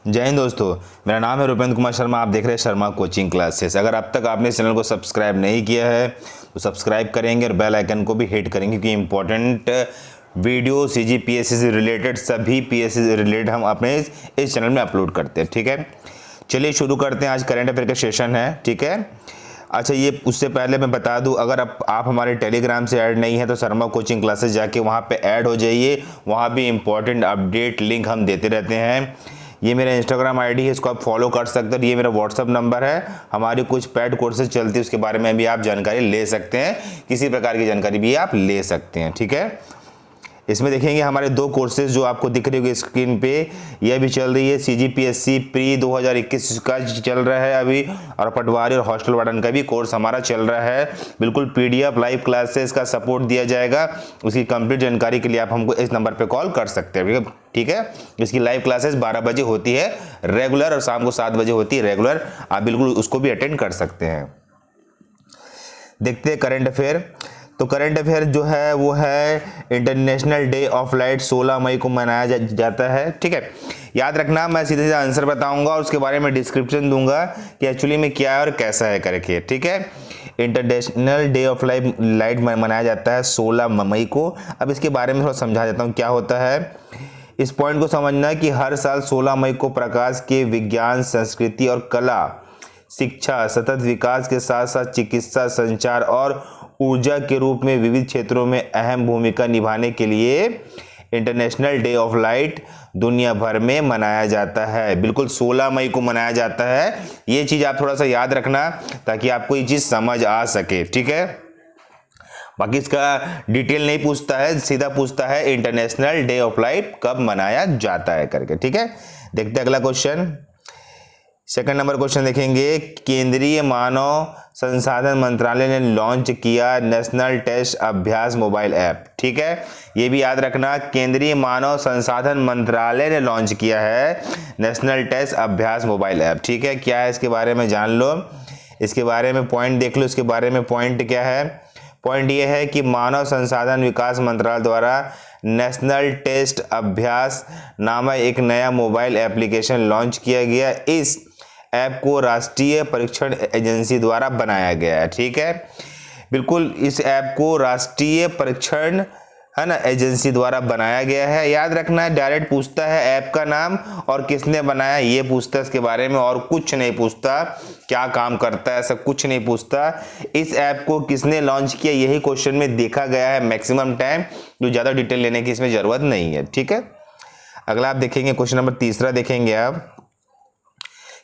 जय हिंद दोस्तों, मेरा नाम है रुपेंद्र कुमार शर्मा। आप देख रहे हैं शर्मा कोचिंग क्लासेस। अगर अब तक आपने इस चैनल को सब्सक्राइब नहीं किया है तो सब्सक्राइब करेंगे और बेल आइकन को भी हिट करेंगे, क्योंकि इंपॉर्टेंट वीडियो सीजीपीएससी से रिलेटेड, सभी पीएससी से रिलेटेड हम अपने इस चैनल में अपलोड करते हैं। ठीक है, चलिए शुरू करते हैं। आज करंट अफेयर का सेशन है। ठीक है, अच्छा ये उससे पहले मैं बता दूं, अगर आप हमारे टेलीग्राम से ऐड नहीं है तो शर्मा कोचिंग क्लासेस जाके वहाँ पे ऐड हो जाइए। वहाँ भी इंपॉर्टेंट अपडेट लिंक हम देते रहते हैं। ये मेरा इंस्टाग्राम आईडी है, इसको आप फॉलो कर सकते हो। ये मेरा व्हाट्सअप नंबर है। हमारी कुछ पेड कोर्सेज चलती है, उसके बारे में भी आप जानकारी ले सकते हैं। किसी प्रकार की जानकारी भी आप ले सकते हैं। ठीक है, इसमें देखेंगे हमारे दो कोर्सेज जो आपको दिख रही होगी स्क्रीन पे, यह भी चल रही है। सीजीपीएससी प्री 2021 का चल रहा है अभी, और पटवारी और हॉस्टल वार्डन का भी कोर्स हमारा चल रहा है। बिल्कुल पीडीएफ लाइव क्लासेस का सपोर्ट दिया जाएगा। उसकी कंप्लीट जानकारी के लिए आप हमको इस नंबर पे कॉल कर सकते हैं। ठीक है, इसकी लाइव क्लासेस 12 बजे होती है रेगुलर, और शाम को 7 बजे होती है रेगुलर। आप बिल्कुल उसको भी अटेंड कर सकते हैं। देखते हैं करंट अफेयर। तो करंट अफेयर जो है वो है इंटरनेशनल डे ऑफ लाइट 16 मई को मनाया जाता है। ठीक है, याद रखना, मैं सीधे सीधे आंसर बताऊंगा और उसके बारे में डिस्क्रिप्शन दूंगा कि एक्चुअली में क्या है और कैसा है करके। ठीक है, इंटरनेशनल डे ऑफ लाइट मनाया जाता है 16 मई को। अब इसके बारे में थोड़ा समझा देता हूँ क्या होता है। इस पॉइंट को समझना कि हर साल 16 मई को प्रकाश के विज्ञान, संस्कृति और कला, शिक्षा, सतत विकास के साथ साथ चिकित्सा, संचार और ऊर्जा के रूप में विविध क्षेत्रों में अहम भूमिका निभाने के लिए इंटरनेशनल डे ऑफ लाइट दुनिया भर में मनाया जाता है। बिल्कुल 16 मई को मनाया जाता है। ये चीज आप थोड़ा सा याद रखना ताकि आपको ये चीज समझ आ सके। ठीक है, बाकी इसका डिटेल नहीं पूछता है, सीधा पूछता है इंटरनेशनल डे ऑफ लाइट कब मनाया जाता है करके। ठीक है, देखते हैं अगला क्वेश्चन। सेकंड नंबर क्वेश्चन देखेंगे। केंद्रीय मानव संसाधन मंत्रालय ने लॉन्च किया नेशनल टेस्ट अभ्यास मोबाइल ऐप। ठीक है, ये भी याद रखना, केंद्रीय मानव संसाधन मंत्रालय ने लॉन्च किया है नेशनल टेस्ट अभ्यास मोबाइल ऐप। ठीक है, क्या है इसके बारे में जान लो, इसके बारे में पॉइंट देख लो। इसके बारे में पॉइंट क्या है? पॉइंट ये है कि मानव संसाधन विकास मंत्रालय द्वारा नेशनल टेस्ट अभ्यास नामक एक नया मोबाइल एप्लीकेशन लॉन्च किया गया। इस ऐप को राष्ट्रीय परीक्षण एजेंसी द्वारा बनाया गया है। ठीक है, बिल्कुल इस ऐप को राष्ट्रीय परीक्षण एजेंसी द्वारा बनाया गया है। याद रखना है, डायरेक्ट पूछता है ऐप का नाम और किसने बनाया ये पूछता है इसके बारे में, और कुछ नहीं पूछता। क्या काम करता है सब कुछ नहीं पूछता। इस ऐप को किसने लॉन्च किया यही क्वेश्चन में देखा गया है मैक्सिमम टाइम, जो ज्यादा डिटेल लेने की इसमें जरूरत नहीं है। ठीक है, अगला आप देखेंगे क्वेश्चन नंबर तीसरा देखेंगे आप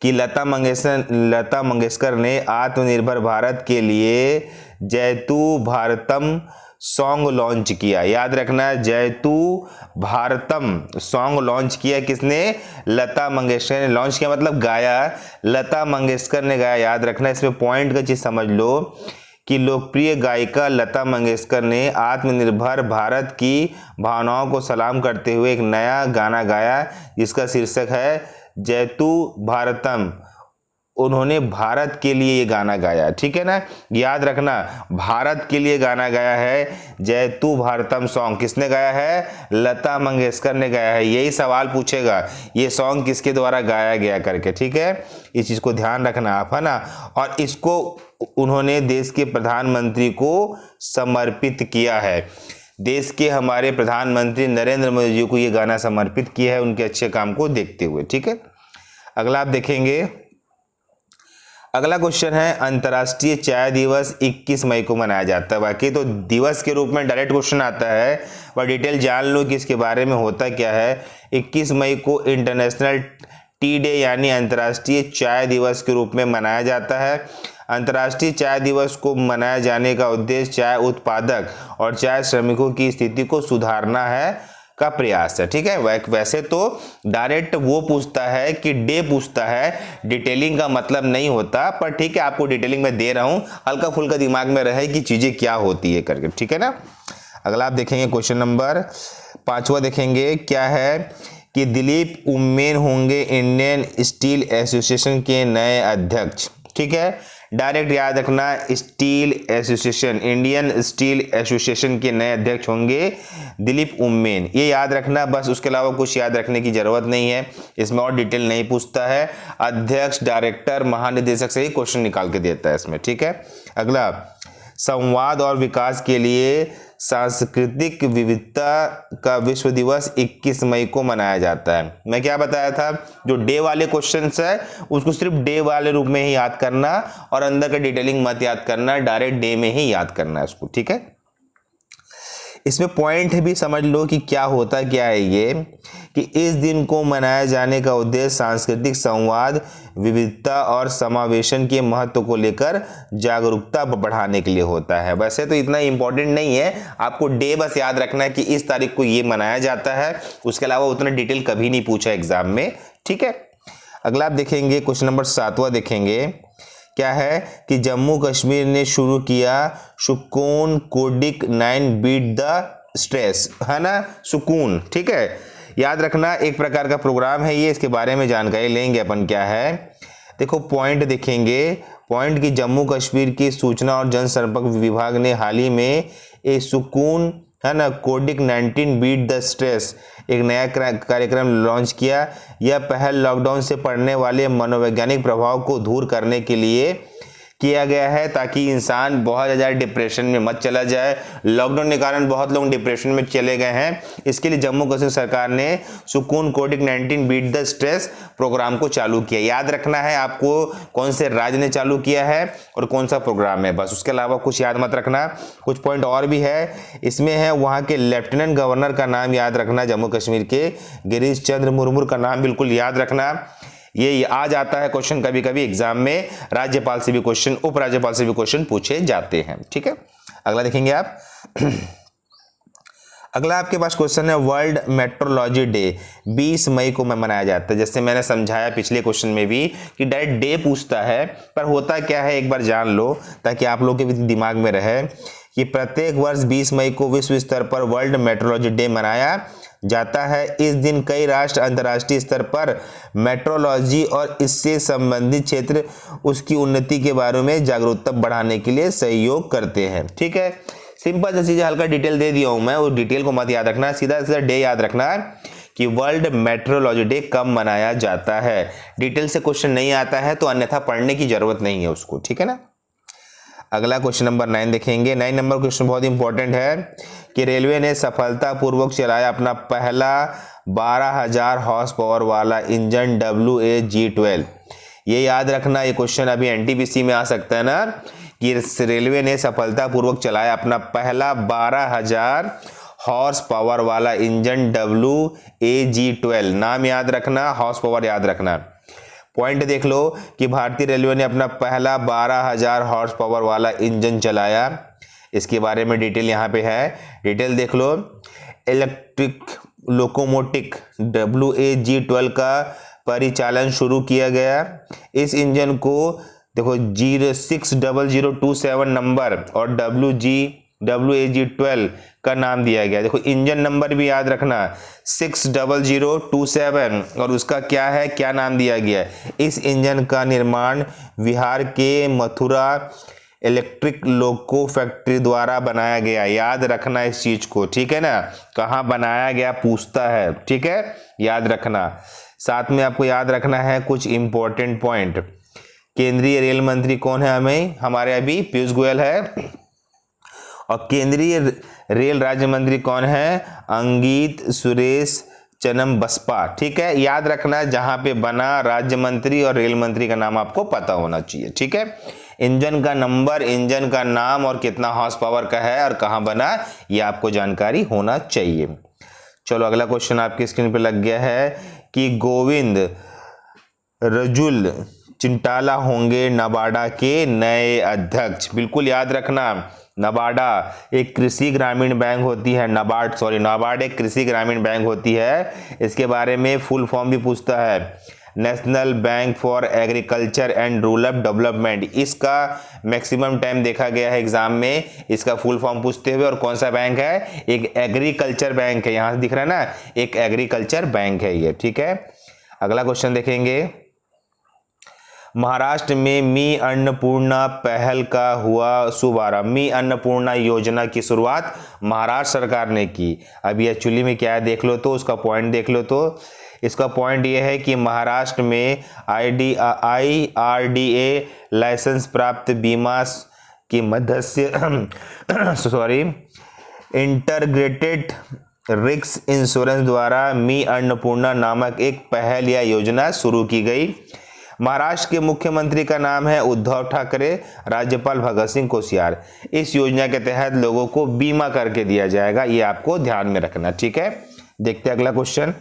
कि लता मंगेशकर ने आत्मनिर्भर भारत के लिए जयतु भारतम सॉन्ग लॉन्च किया। याद रखना, जयतु भारतम सॉन्ग लॉन्च किया किसने? लता मंगेशकर ने लॉन्च किया, मतलब गाया, लता मंगेशकर ने गाया। याद रखना, इसमें पॉइंट का चीज समझ लो कि लोकप्रिय गायिका लता मंगेशकर ने आत्मनिर्भर भारत की भावनाओं को सलाम करते हुए एक नया गाना गाया जिसका शीर्षक है जयतु भारतम। उन्होंने भारत के लिए ये गाना गाया। ठीक है ना, याद रखना, भारत के लिए गाना गाया है। जयतु भारतम सॉन्ग किसने गाया है? लता मंगेशकर ने गाया है। यही सवाल पूछेगा, ये सॉन्ग किसके द्वारा गाया गया करके। ठीक है, इस चीज को ध्यान रखना आप, है ना। और इसको उन्होंने देश के प्रधानमंत्री को समर्पित किया है। देश के हमारे प्रधानमंत्री नरेंद्र मोदी जी को ये गाना समर्पित किया है उनके अच्छे काम को देखते हुए। ठीक है, अगला आप देखेंगे। अगला क्वेश्चन है, अंतर्राष्ट्रीय चाय दिवस 21 मई को मनाया जाता है। बाकी तो दिवस के रूप में डायरेक्ट क्वेश्चन आता है, पर डिटेल जान लो कि इसके बारे में होता क्या है। 21 मई को इंटरनेशनल टी डे यानी अंतर्राष्ट्रीय चाय दिवस के रूप में मनाया जाता है। अंतर्राष्ट्रीय चाय दिवस को मनाए जाने का उद्देश्य चाय उत्पादक और चाय श्रमिकों की स्थिति को सुधारना है का प्रयास है। ठीक है, वैसे तो डायरेक्ट वो पूछता है कि डे पूछता है, डिटेलिंग का मतलब नहीं होता, पर ठीक है आपको डिटेलिंग में दे रहा हूं, हल्का फुल्का दिमाग में रहे कि चीजें क्या होती है करके। ठीक है ना, अगला आप देखेंगे क्वेश्चन नंबर 5वां देखेंगे। क्या है कि दिलीप उम्मेन होंगे इंडियन स्टील एसोसिएशन के नए अध्यक्ष। ठीक है, डायरेक्ट याद रखना, steel association, Indian steel association के नए अध्यक्ष होंगे दिलीप उम्मेन, ये याद रखना बस। उसके अलावा कुछ याद रखने की जरूरत नहीं है, इसमें और डिटेल नहीं पूछता है। अध्यक्ष, डायरेक्टर, महानिदेशक से ही क्वेश्चन निकाल के देता है इसमें, ठीक है। अगला, संवाद और विकास के लिए सांस्कृतिक विविधता का विश्व दिवस 21 मई को मनाया जाता है। मैं क्या बताया था, जो डे वाले क्वेश्चंस है उसको सिर्फ डे वाले रूप में ही याद करना और अंदर का डिटेलिंग मत याद करना, डायरेक्ट डे में ही याद करना है उसको, ठीक है। इसमें पॉइंट भी समझ लो कि क्या होता क्या है ये, कि इस दिन को मनाए जाने का उद्देश्य सांस्कृतिक संवाद, विविधता और समावेशन के महत्व को लेकर जागरूकता बढ़ाने के लिए होता है। वैसे तो इतना इंपॉर्टेंट नहीं है, आपको डे बस याद रखना है कि इस तारीख को ये मनाया जाता है, उसके अलावा उतना डिटेल कभी नहीं पूछा एग्जाम में, ठीक है। अगला आप देखेंगे क्वेश्चन नंबर 7वां देखेंगे, क्या है कि जम्मू कश्मीर ने शुरू किया सुकून कोडिक 9 बीट द स्ट्रेस, है ना, सुकून, ठीक है। याद रखना एक प्रकार का प्रोग्राम है ये, इसके बारे में जानकारी लेंगे अपन। क्या है, देखो पॉइंट देखेंगे, पॉइंट की जम्मू कश्मीर की सूचना और जनसंपर्क विभाग ने हाल ही में एक सुकून, है ना, कोडिक 19 बीट द स्ट्रेस एक नया कार्यक्रम लॉन्च किया। यह पहल लॉकडाउन से पड़ने वाले मनोवैज्ञानिक प्रभाव को दूर करने के लिए किया गया है, ताकि इंसान बहुत ज़्यादा डिप्रेशन में मत चला जाए। लॉकडाउन के कारण बहुत लोग डिप्रेशन में चले गए हैं, इसके लिए जम्मू कश्मीर सरकार ने सुकून कोडिक 19 बीट द स्ट्रेस प्रोग्राम को चालू किया। याद रखना है आपको कौन से राज्य ने चालू किया है और कौन सा प्रोग्राम है, बस। उसके अलावा कुछ याद मत रखना। कुछ पॉइंट और भी है इसमें, है वहाँ के लेफ्टिनेंट गवर्नर का नाम याद रखना, जम्मू कश्मीर के गिरीश चंद्र मुर्मू का नाम बिल्कुल याद रखना। ये आ जाता है क्वेश्चन कभी कभी एग्जाम में, राज्यपाल से भी क्वेश्चन, उपराज्यपाल से भी क्वेश्चन पूछे जाते हैं, ठीक है। अगला देखेंगे आप अगला आपके पास क्वेश्चन है, वर्ल्ड मेट्रोलॉजी डे 20 मई को मनाया जाता है। जैसे मैंने समझाया पिछले क्वेश्चन में भी कि डायरेक्ट डे पूछता है, पर होता क्या है एक बार जान लो ताकि आप लोग के भी दिमाग में रहे कि प्रत्येक वर्ष 20 मई को विश्व स्तर पर वर्ल्ड मेट्रोलॉजी डे मनाया जाता है। इस दिन कई राष्ट्र अंतर्राष्ट्रीय स्तर पर मेट्रोलॉजी और इससे संबंधित क्षेत्र उसकी उन्नति के बारे में जागरूकता बढ़ाने के लिए सहयोग करते हैं, ठीक है। सिंपल सी चीजें, हल्का डिटेल दे दिया हूं मैं, उस डिटेल को मत याद रखना, सीधा सीधा डे याद रखना कि वर्ल्ड मेट्रोलॉजी डे कब मनाया जाता है। डिटेल से क्वेश्चन नहीं आता है तो अन्यथा पढ़ने की जरूरत नहीं है उसको, ठीक है ना। अगला क्वेश्चन नंबर 9 देखेंगे। 9 नंबर क्वेश्चन बहुत इंपॉर्टेंट है कि रेलवे ने सफलतापूर्वक चलाया अपना पहला 12,000 हॉर्स पावर वाला इंजन WAG-12। ये याद रखना, ये क्वेश्चन अभी NTPC में आ सकता है ना, कि रेलवे ने सफलतापूर्वक चलाया अपना पहला 12,000 हॉर्स पावर वाला इंजन WAG-12। नाम याद रखना, हॉर्स पावर याद रखना। पॉइंट देख लो कि भारतीय रेलवे ने अपना पहला 12,000 हॉर्स पावर वाला इंजन चलाया। इसके बारे में डिटेल यहाँ पे है, डिटेल देख लो। इलेक्ट्रिक लोकोमोटिव WAG-12 का परिचालन शुरू किया गया। इस इंजन को देखो 060027 नंबर और WAG-12 का नाम दिया गया। देखो इंजन नंबर भी याद रखना 60027 और उसका क्या है, क्या नाम दिया गया। इस इंजन का निर्माण बिहार के मथुरा इलेक्ट्रिक लोको फैक्ट्री द्वारा बनाया गया। याद रखना इस चीज को, ठीक है ना, कहाँ बनाया गया पूछता है, ठीक है, याद रखना। साथ में आपको याद रखना है कुछ इंपॉर्टेंट पॉइंट। केंद्रीय रेल मंत्री कौन है, हमारे अभी पीयूष गोयल है, और केंद्रीय रेल राज्य मंत्री कौन है, अंगीत सुरेश चन्नम बसपा, ठीक है। याद रखना जहां पे बना राज्य मंत्री और रेल मंत्री का नाम आपको पता होना चाहिए, ठीक है। इंजन का नंबर, इंजन का नाम और कितना हॉर्स पावर का है और कहां बना, ये आपको जानकारी होना चाहिए। चलो अगला क्वेश्चन आपकी स्क्रीन पे लग गया है कि गोविंद रजुल चिंटाला होंगे नबार्डा के नए अध्यक्ष। बिल्कुल याद रखना, नबार्डा एक कृषि ग्रामीण बैंक होती है, नाबार्ड एक कृषि ग्रामीण बैंक होती है। इसके बारे में फुल फॉर्म भी पूछता है, national bank for agriculture and rural development. इसका मैक्सिमम टाइम देखा गया है एग्जाम में इसका फुल फॉर्म पूछते हुए। और कौन सा बैंक है, एक एग्रीकल्चर बैंक है, यहां से दिख रहा है ना, एक एग्रीकल्चर बैंक है ये, ठीक है। अगला क्वेश्चन देखेंगे, महाराष्ट्र में मी अन्नपूर्णा पहल का हुआ शुभारंभ। मी अन्नपूर्णा योजना की शुरुआत महाराष्ट्र सरकार ने की। अब ये एक्चुअली में क्या है देख लो, तो उसका पॉइंट देख लो। तो इसका पॉइंट ये है कि महाराष्ट्र में IRDA लाइसेंस प्राप्त बीमा की मदद से इंटीग्रेटेड रिस्क इंश्योरेंस द्वारा मी अन्नपूर्णा नामक एक पहल या योजना शुरू की गई। महाराष्ट्र के मुख्यमंत्री का नाम है उद्धव ठाकरे, राज्यपाल भगत सिंह कोश्यारी। इस योजना के तहत लोगों को बीमा करके दिया जाएगा, ये आपको ध्यान में रखना, ठीक है। देखते हैं अगला क्वेश्चन।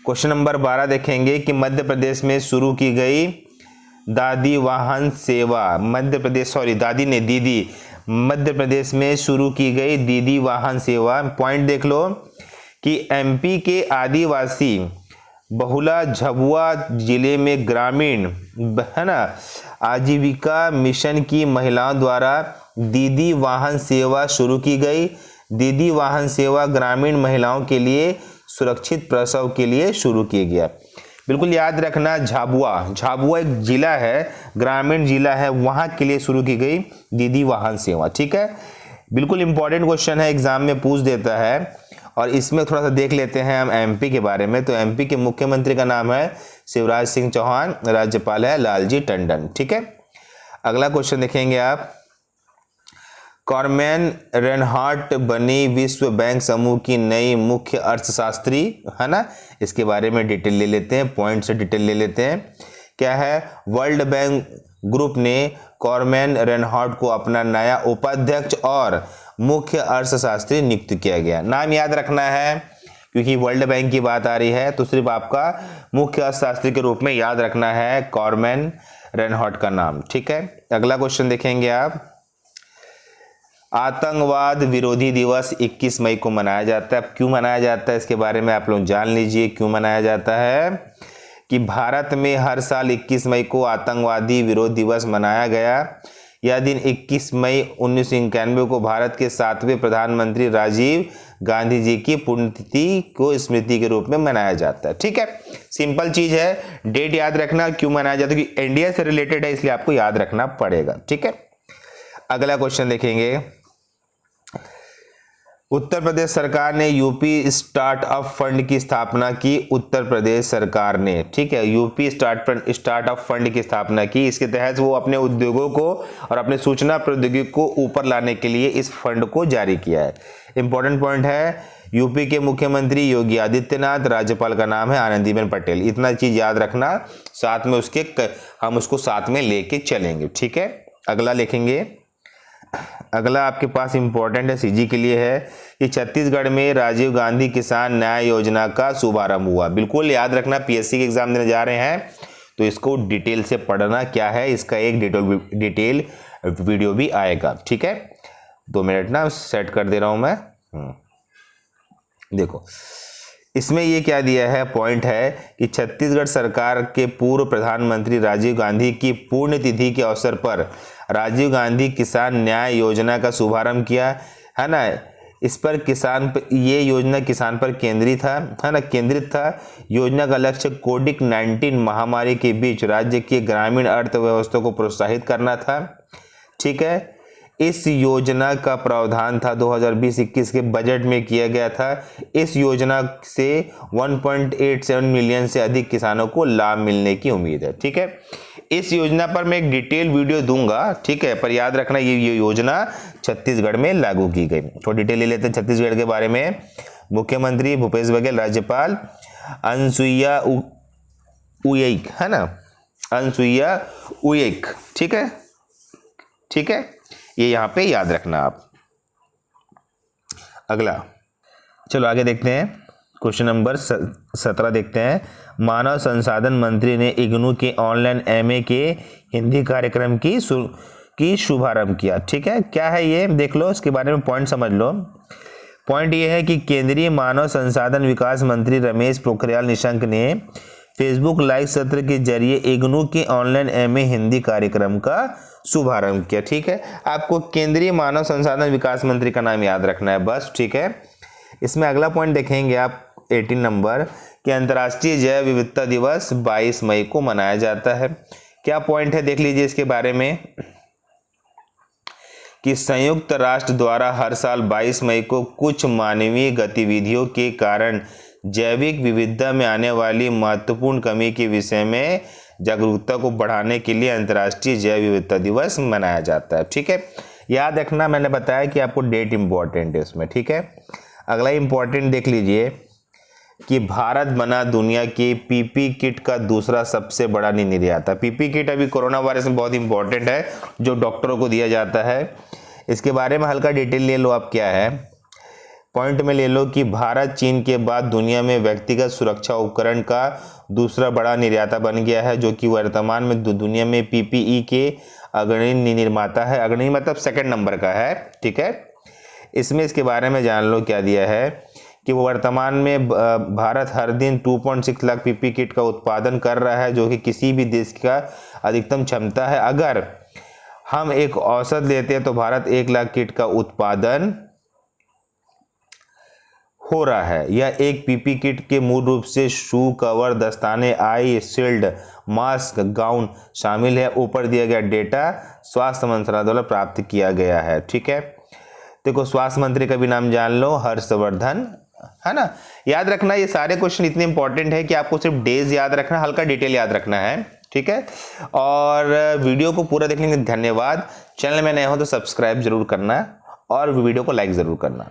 क्वेश्चन नंबर 12 देखेंगे कि मध्य प्रदेश में शुरू की गई दादी वाहन सेवा, दीदी मध्य प्रदेश में शुरू की गई दीदी वाहन सेवा। पॉइंट देख लो कि MP के आदिवासी बहुला झाबुआ जिले में ग्रामीण है ना आजीविका मिशन की महिलाओं द्वारा दीदी वाहन सेवा शुरू की गई। दीदी वाहन सेवा ग्रामीण महिलाओं के लिए सुरक्षित प्रसव के लिए शुरू किया गया। बिल्कुल याद रखना, झाबुआ एक जिला है, ग्रामीण जिला है, वहां के लिए शुरू की गई दीदी वाहन सेवा, ठीक है। बिल्कुल इंपॉर्टेंट क्वेश्चन है, एग्जाम में पूछ देता है। और इसमें थोड़ा सा देख लेते हैं हम MP के बारे में। तो MP के मुख्यमंत्री का नाम है शिवराज सिंह चौहान, राज्यपाल है लालजी टंडन, ठीक है। अगला क्वेश्चन देखेंगे आप। कॉर्मेन रेनहार्ट बनी विश्व बैंक समूह की नई मुख्य अर्थशास्त्री, है ना। इसके बारे में डिटेल ले लेते हैं, पॉइंट से डिटेल ले लेते हैं। क्या है, वर्ल्ड बैंक ग्रुप ने कॉर्मेन रेनहार्ट को अपना नया उपाध्यक्ष और मुख्य अर्थशास्त्री नियुक्त किया गया। नाम याद रखना है क्योंकि वर्ल्ड बैंक की बात आ रही है, तो सिर्फ आपका मुख्य अर्थशास्त्री के रूप में याद रखना है कॉर्मेन रेनहार्ट का नाम, ठीक है। अगला क्वेश्चन देखेंगे आप। आतंकवाद विरोधी दिवस 21 मई को मनाया जाता है। अब क्यों मनाया जाता है इसके बारे में आप लोग जान लीजिए। क्यों मनाया जाता है कि भारत में हर साल 21 मई को आतंकवादी विरोध दिवस मनाया गया। यह दिन 21 मई 1991 को भारत के 7वें प्रधानमंत्री राजीव गांधी जी की पुण्यतिथि को स्मृति के रूप में मनाया जाता है, ठीक है। सिंपल चीज है, डेट याद रखना, क्यों मनाया जाता है कि इंडिया से रिलेटेड है इसलिए आपको याद रखना पड़ेगा, ठीक है। अगला क्वेश्चन देखेंगे। उत्तर प्रदेश सरकार ने यूपी स्टार्टअप फंड की स्थापना की। उत्तर प्रदेश सरकार ने, ठीक है, यूपी स्टार्टअप फंड की स्थापना की। इसके तहत वो अपने उद्योगों को और अपने सूचना प्रौद्योगिकी को ऊपर लाने के लिए इस फंड को जारी किया है। इंपॉर्टेंट पॉइंट है, यूपी के मुख्यमंत्री योगी आदित्यनाथ, राज्यपाल का नाम है आनंदीबेन पटेल। इतना चीज याद रखना, साथ में उसके हम उसको साथ में लेके चलेंगे, ठीक है। अगला लिखेंगे। अगला आपके पास इंपॉर्टेंट है, CG के लिए है कि छत्तीसगढ़ में राजीव गांधी किसान न्याय योजना का शुभारंभ हुआ। बिल्कुल याद रखना, PSC के एग्जाम देने जा रहे हैं तो इसको डिटेल से पढ़ना। क्या है इसका एक डिटेल वीडियो भी आएगा, ठीक है। 2 मिनट ना सेट कर दे रहा हूं मैं। देखो इसमें ये क्या दिया है, पॉइंट है कि छत्तीसगढ़ सरकार के पूर्व प्रधानमंत्री राजीव गांधी की पुण्यतिथि के अवसर पर राजीव गांधी किसान न्याय योजना का शुभारंभ किया, है ना। इस पर ये योजना किसान पर केंद्रित था। योजना का लक्ष्य कोविड-19 महामारी के बीच राज्य की ग्रामीण अर्थव्यवस्था को प्रोत्साहित करना था, ठीक है। इस योजना का प्रावधान था 2020-21 के बजट में किया गया था। इस योजना से 1.87 मिलियन से अधिक किसानों को लाभ मिलने की उम्मीद है, ठीक है। इस योजना पर मैं एक डिटेल वीडियो दूंगा, ठीक है, पर याद रखना ये योजना छत्तीसगढ़ में लागू की गई। तो डिटेल ले लेते हैं छत्तीसगढ़ के बारे में। मुख्यमंत्री भूपेश बघेल, राज्यपाल अनसुईया उइके, है ना, अनसुईया उइके, ठीक है, ठीक है। ये यहां पे याद रखना आप। अगला चलो आगे देखते हैं। क्वेश्चन नंबर 17 देखते हैं। मानव संसाधन मंत्री ने इग्नू के ऑनलाइन MA के हिंदी कार्यक्रम की शुभारंभ किया, ठीक है। क्या है ये देख लो, इसके बारे में पॉइंट समझ लो। पॉइंट ये है कि केंद्रीय मानव संसाधन विकास मंत्री रमेश पोखरियाल निशंक ने फेसबुक लाइव सत्र के जरिए इग्नू के ऑनलाइन MA हिंदी कार्यक्रम का शुभारंभ किया, ठीक है। आपको केंद्रीय मानव संसाधन विकास मंत्री का नाम याद रखना है बस, ठीक है। इसमें अगला पॉइंट देखेंगे आप 18 नंबर कि अंतर्राष्ट्रीय जैव विविधता दिवस 22 मई को मनाया जाता है। क्या पॉइंट है देख लीजिए इसके बारे में कि संयुक्त राष्ट्र द्वारा हर साल 22 मई को कुछ मानवीय गतिविधियों के कारण जैविक विविधता में आने वाली महत्वपूर्ण कमी के विषय में जागरूकता को बढ़ाने के लिए अंतर्राष्ट्रीय जैव विविधता दिवस मनाया जाता है। ठीक है, याद रखना, मैंने बताया कि आपको डेट इंपॉर्टेंट है इसमें। ठीक है, अगला इंपॉर्टेंट देख लीजिए कि भारत बना दुनिया की पीपी किट का दूसरा सबसे बड़ा निर्याता। पीपी किट अभी कोरोना वायरस में बहुत इंपॉर्टेंट है, जो डॉक्टरों को दिया जाता है। इसके बारे में हल्का डिटेल ले लो आप। क्या है पॉइंट में ले लो कि भारत चीन के बाद दुनिया में व्यक्तिगत सुरक्षा उपकरण का दूसरा बड़ा निर्माता बन गया है, जो कि वर्तमान में दुनिया में पीपीई के अग्रणी निर्माता है। अग्रणी मतलब सेकंड नंबर का है। ठीक है, इसमें इसके बारे में जान लो क्या दिया है कि वो वर्तमान में भारत हर दिन 2.6 लाख पीपी किट का उत्पादन कर रहा है, जो कि किसी भी देश का अधिकतम क्षमता है। अगर हम एक औसत लेते हैं तो भारत 1 लाख किट का उत्पादन हो रहा है। यह एक पीपी किट के मूल रूप से शू कवर, दस्ताने, आई शील्ड, मास्क, गाउन शामिल है। ऊपर दिया गया डेटा स्वास्थ्य मंत्रालय द्वारा प्राप्त किया गया है। ठीक है, देखो स्वास्थ्य मंत्री का भी नाम जान लो, हर्षवर्धन, है ना। याद रखना ये सारे क्वेश्चन इतने इंपॉर्टेंट है कि आपको सिर्फ डेज याद रखना, हल्का डिटेल याद रखना है। ठीक है, और वीडियो को पूरा देखने के लिए धन्यवाद। चैनल में नए हो तो सब्सक्राइब जरूर करना और वीडियो को लाइक जरूर करना।